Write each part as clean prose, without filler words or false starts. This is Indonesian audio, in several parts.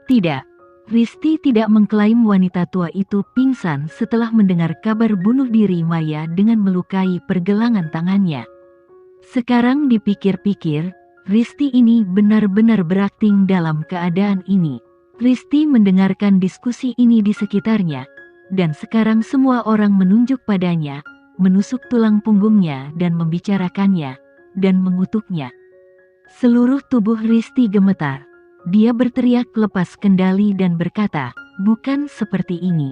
Tidak, Risti tidak mengklaim wanita tua itu pingsan setelah mendengar kabar bunuh diri Maya dengan melukai pergelangan tangannya. Sekarang dipikir-pikir, Risti ini benar-benar berakting dalam keadaan ini. Risti mendengarkan diskusi ini di sekitarnya, dan sekarang semua orang menunjuk padanya, menusuk tulang punggungnya dan membicarakannya, dan mengutuknya. Seluruh tubuh Risti gemetar. Dia berteriak lepas kendali dan berkata, "Bukan seperti ini.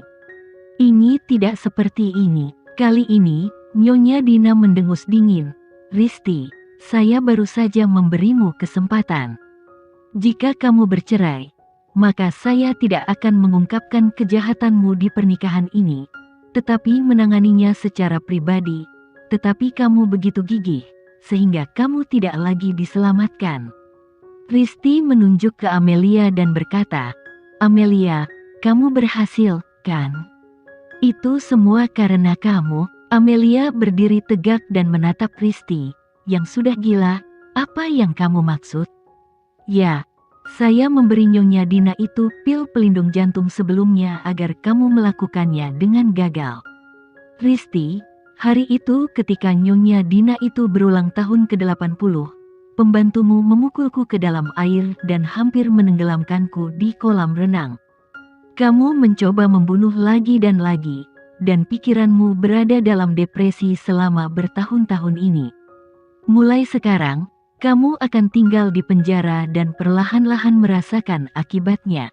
Ini tidak seperti ini." Kali ini, Nyonya Dina mendengus dingin. "Risti, saya baru saja memberimu kesempatan. Jika kamu bercerai, maka saya tidak akan mengungkapkan kejahatanmu di pernikahan ini, tetapi menanganinya secara pribadi. Tetapi kamu begitu gigih, sehingga kamu tidak lagi diselamatkan." Risti menunjuk ke Amelia dan berkata, "Amelia, kamu berhasil, kan? Itu semua karena kamu." Amelia berdiri tegak dan menatap Risti, yang sudah gila. "Apa yang kamu maksud?" "Ya, saya memberi Nyonya Dina itu pil pelindung jantung sebelumnya agar kamu melakukannya dengan gagal." "Risti, hari itu ketika Nyonya Dina itu berulang tahun ke-80, pembantumu memukulku ke dalam air dan hampir menenggelamkanku di kolam renang. Kamu mencoba membunuh lagi dan lagi, dan pikiranmu berada dalam depresi selama bertahun-tahun ini. Mulai sekarang, kamu akan tinggal di penjara dan perlahan-lahan merasakan akibatnya."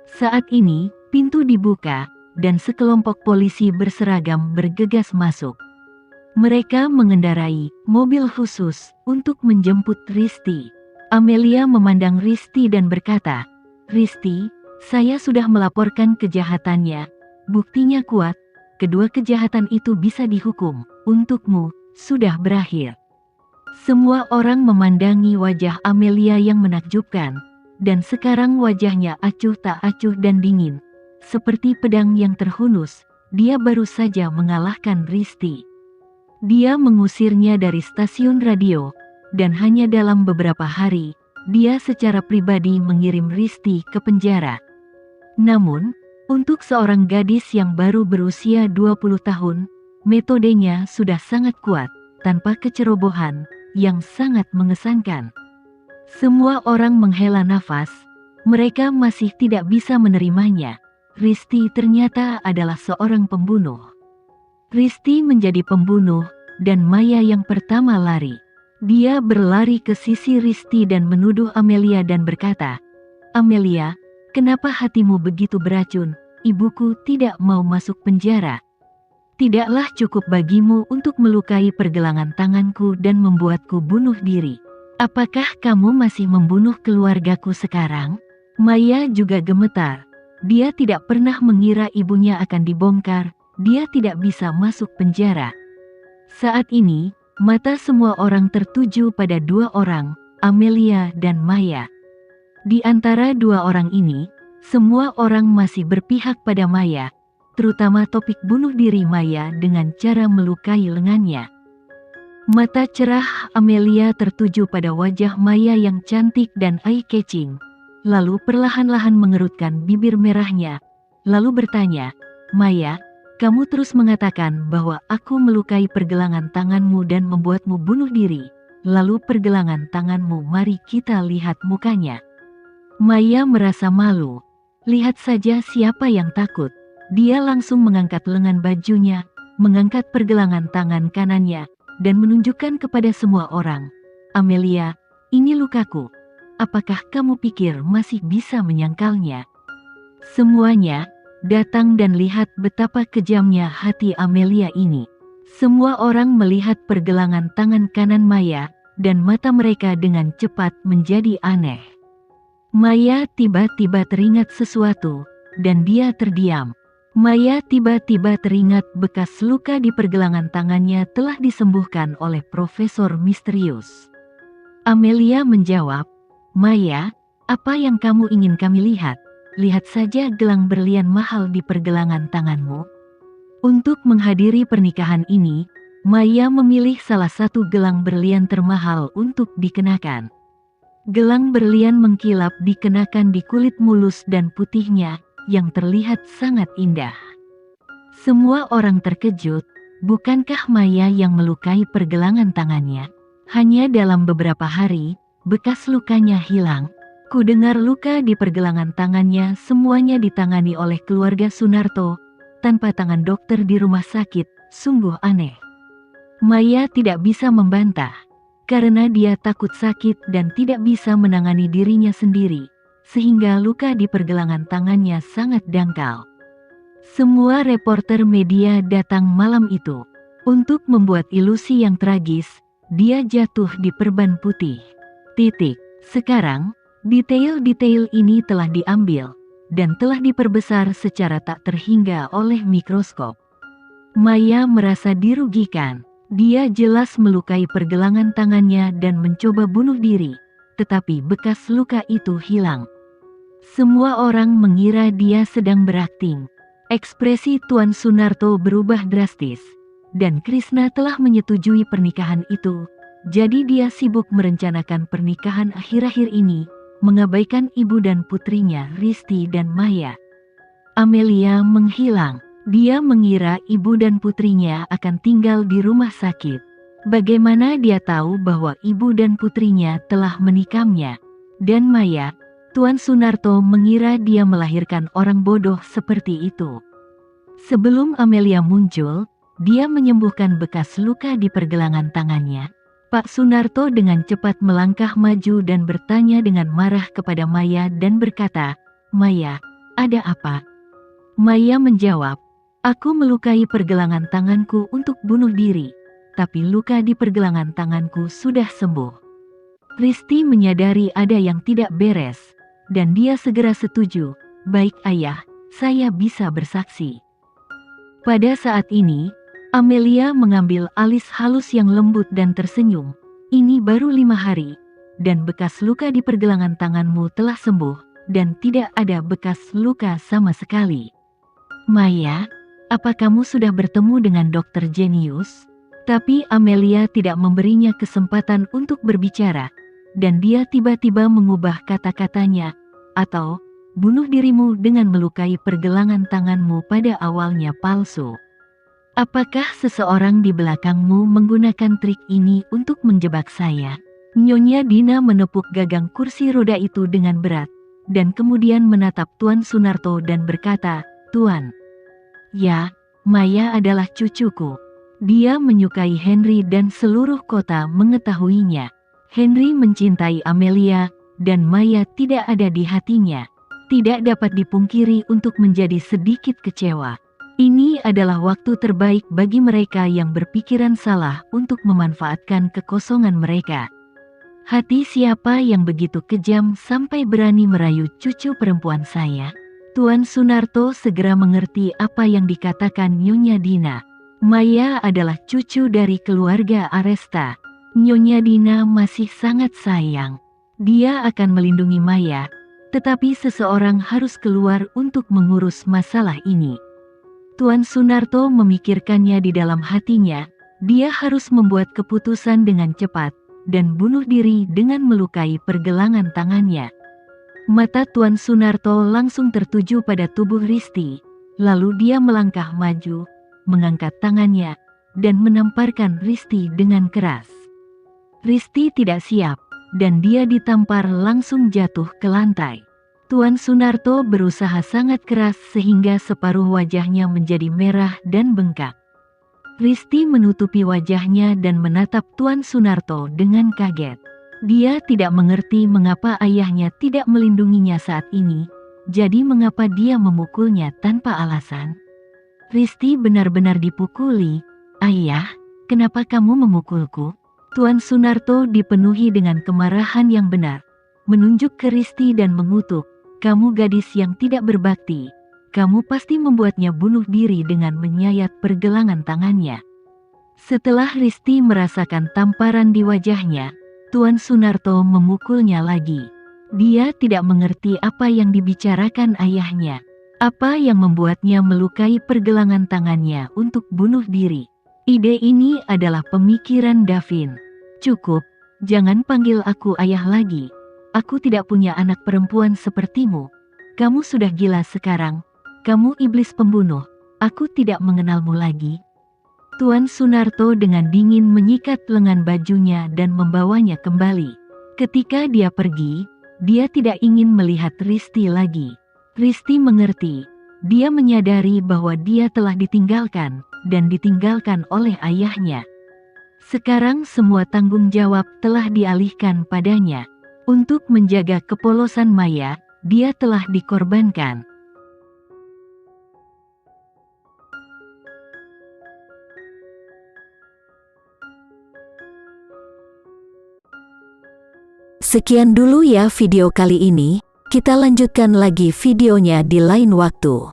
Saat ini, pintu dibuka, dan sekelompok polisi berseragam bergegas masuk. Mereka mengendarai mobil khusus untuk menjemput Risti. Amelia memandang Risti dan berkata, "Risti, saya sudah melaporkan kejahatannya. Buktinya kuat, kedua kejahatan itu bisa dihukum. Untukmu, sudah berakhir." Semua orang memandangi wajah Amelia yang menakjubkan, dan sekarang wajahnya acuh tak acuh dan dingin. Seperti pedang yang terhunus, dia baru saja mengalahkan Risti. Dia mengusirnya dari stasiun radio, dan hanya dalam beberapa hari, dia secara pribadi mengirim Risti ke penjara. Namun, untuk seorang gadis yang baru berusia 20 tahun, metodenya sudah sangat kuat, tanpa kecerobohan, yang sangat mengesankan. Semua orang menghela nafas, mereka masih tidak bisa menerimanya. Risti ternyata adalah seorang pembunuh. Risti menjadi pembunuh, dan Maya yang pertama lari. Dia berlari ke sisi Risti dan menuduh Amelia dan berkata, "Amelia, kenapa hatimu begitu beracun? Ibuku tidak mau masuk penjara. Tidaklah cukup bagimu untuk melukai pergelangan tanganku dan membuatku bunuh diri. Apakah kamu masih membunuh keluargaku sekarang?" Maya juga gemetar. Dia tidak pernah mengira ibunya akan dibongkar. Dia tidak bisa masuk penjara. Saat ini, mata semua orang tertuju pada dua orang, Amelia dan Maya. Di antara dua orang ini, semua orang masih berpihak pada Maya, terutama topik bunuh diri Maya dengan cara melukai lengannya. Mata cerah Amelia tertuju pada wajah Maya yang cantik dan eye-catching, lalu perlahan-lahan mengerutkan bibir merahnya, lalu bertanya, "Maya, kamu terus mengatakan bahwa aku melukai pergelangan tanganmu dan membuatmu bunuh diri. Lalu pergelangan tanganmu, mari kita lihat mukanya." Maya merasa malu. Lihat saja siapa yang takut. Dia langsung mengangkat lengan bajunya, mengangkat pergelangan tangan kanannya, dan menunjukkan kepada semua orang, "Amelia, ini lukaku. Apakah kamu pikir masih bisa menyangkalnya?" Semuanya datang dan lihat betapa kejamnya hati Amelia ini. Semua orang melihat pergelangan tangan kanan Maya, dan mata mereka dengan cepat menjadi aneh. Maya tiba-tiba teringat sesuatu, dan dia terdiam. Maya tiba-tiba teringat bekas luka di pergelangan tangannya telah disembuhkan oleh Profesor Misterius. Amelia menjawab, "Maya, apa yang kamu ingin kami lihat? Lihat saja gelang berlian mahal di pergelangan tanganmu." Untuk menghadiri pernikahan ini, Maya memilih salah satu gelang berlian termahal untuk dikenakan. Gelang berlian mengkilap dikenakan di kulit mulus dan putihnya, yang terlihat sangat indah. Semua orang terkejut, bukankah Maya yang melukai pergelangan tangannya? Hanya dalam beberapa hari, bekas lukanya hilang. Ku dengar luka di pergelangan tangannya semuanya ditangani oleh keluarga Sunarto, tanpa tangan dokter di rumah sakit, sungguh aneh. Maya tidak bisa membantah, karena dia takut sakit dan tidak bisa menangani dirinya sendiri, sehingga luka di pergelangan tangannya sangat dangkal. Semua reporter media datang malam itu. Untuk membuat ilusi yang tragis, dia jatuh di perban putih. Sekarang, detail-detail ini telah diambil, dan telah diperbesar secara tak terhingga oleh mikroskop. Maya merasa dirugikan. Dia jelas melukai pergelangan tangannya dan mencoba bunuh diri, tetapi bekas luka itu hilang. Semua orang mengira dia sedang berakting. Ekspresi Tuan Sunarto berubah drastis, dan Krishna telah menyetujui pernikahan itu, jadi dia sibuk merencanakan pernikahan akhir-akhir ini, mengabaikan ibu dan putrinya Risti dan Maya. Amelia menghilang. Dia mengira ibu dan putrinya akan tinggal di rumah sakit. Bagaimana dia tahu bahwa ibu dan putrinya telah menikamnya? Dan Maya, Tuan Sunarto mengira dia melahirkan orang bodoh seperti itu. Sebelum Amelia muncul, dia menyembuhkan bekas luka di pergelangan tangannya. Pak Sunarto dengan cepat melangkah maju dan bertanya dengan marah kepada Maya dan berkata, "Maya, ada apa?" Maya menjawab, "Aku melukai pergelangan tanganku untuk bunuh diri, tapi luka di pergelangan tanganku sudah sembuh." Risti menyadari ada yang tidak beres, dan dia segera setuju, "Baik ayah, saya bisa bersaksi." Pada saat ini, Amelia mengambil alis halus yang lembut dan tersenyum. "Ini baru 5 hari, dan bekas luka di pergelangan tanganmu telah sembuh, dan tidak ada bekas luka sama sekali. Maya, apa kamu sudah bertemu dengan dokter jenius?" Tapi Amelia tidak memberinya kesempatan untuk berbicara, dan dia tiba-tiba mengubah kata-katanya, "Atau, bunuh dirimu dengan melukai pergelangan tanganmu pada awalnya palsu. Apakah seseorang di belakangmu menggunakan trik ini untuk menjebak saya?" Nyonya Dina menepuk gagang kursi roda itu dengan berat, dan kemudian menatap Tuan Sunarto dan berkata, "Tuan, ya, Maya adalah cucuku. Dia menyukai Henry dan seluruh kota mengetahuinya. Henry mencintai Amelia, dan Maya tidak ada di hatinya. Tidak dapat dipungkiri untuk menjadi sedikit kecewa. Ini adalah waktu terbaik bagi mereka yang berpikiran salah untuk memanfaatkan kekosongan mereka. Hati siapa yang begitu kejam sampai berani merayu cucu perempuan saya?" Tuan Sunarto segera mengerti apa yang dikatakan Nyonya Dina. Maya adalah cucu dari keluarga Aresta. Nyonya Dina masih sangat sayang. Dia akan melindungi Maya, tetapi seseorang harus keluar untuk mengurus masalah ini. Tuan Sunarto memikirkannya di dalam hatinya. Dia harus membuat keputusan dengan cepat, dan bunuh diri dengan melukai pergelangan tangannya. Mata Tuan Sunarto langsung tertuju pada tubuh Risti, lalu dia melangkah maju, mengangkat tangannya, dan menamparkan Risti dengan keras. Risti tidak siap, dan dia ditampar langsung jatuh ke lantai. Tuan Sunarto berusaha sangat keras sehingga separuh wajahnya menjadi merah dan bengkak. Risti menutupi wajahnya dan menatap Tuan Sunarto dengan kaget. Dia tidak mengerti mengapa ayahnya tidak melindunginya saat ini, jadi mengapa dia memukulnya tanpa alasan. Risti benar-benar dipukuli. "Ayah, kenapa kamu memukulku?" Tuan Sunarto dipenuhi dengan kemarahan yang benar, menunjuk ke Risti dan mengutuk, "Kamu gadis yang tidak berbakti. Kamu pasti membuatnya bunuh diri dengan menyayat pergelangan tangannya." Setelah Risti merasakan tamparan di wajahnya, Tuan Sunarto memukulnya lagi. Dia tidak mengerti apa yang dibicarakan ayahnya. Apa yang membuatnya melukai pergelangan tangannya untuk bunuh diri. Ide ini adalah pemikiran Davin. "Cukup, jangan panggil aku ayah lagi. aku tidak punya anak perempuan sepertimu. Kamu sudah gila sekarang. Kamu iblis pembunuh. Aku tidak mengenalmu lagi. Tuan Sunarto dengan dingin menyikat lengan bajunya dan membawanya kembali. Ketika dia pergi, dia tidak ingin melihat Risti lagi. Risti mengerti. Dia menyadari bahwa dia telah ditinggalkan, dan ditinggalkan oleh ayahnya. Sekarang semua tanggung jawab telah dialihkan padanya. Untuk menjaga kepolosan Maya, dia telah dikorbankan. Sekian dulu ya video kali ini, kita lanjutkan lagi videonya di lain waktu.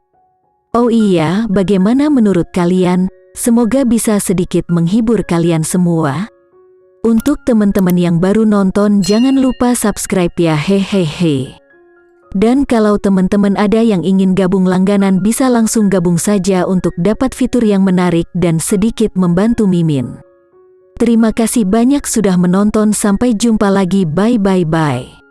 Oh iya, bagaimana menurut kalian? Semoga bisa sedikit menghibur kalian semua. Untuk teman-teman yang baru nonton, jangan lupa subscribe ya, hehehe. Dan kalau teman-teman ada yang ingin gabung langganan, bisa langsung gabung saja untuk dapat fitur yang menarik dan sedikit membantu Mimin. Terima kasih banyak sudah menonton, sampai jumpa lagi, bye.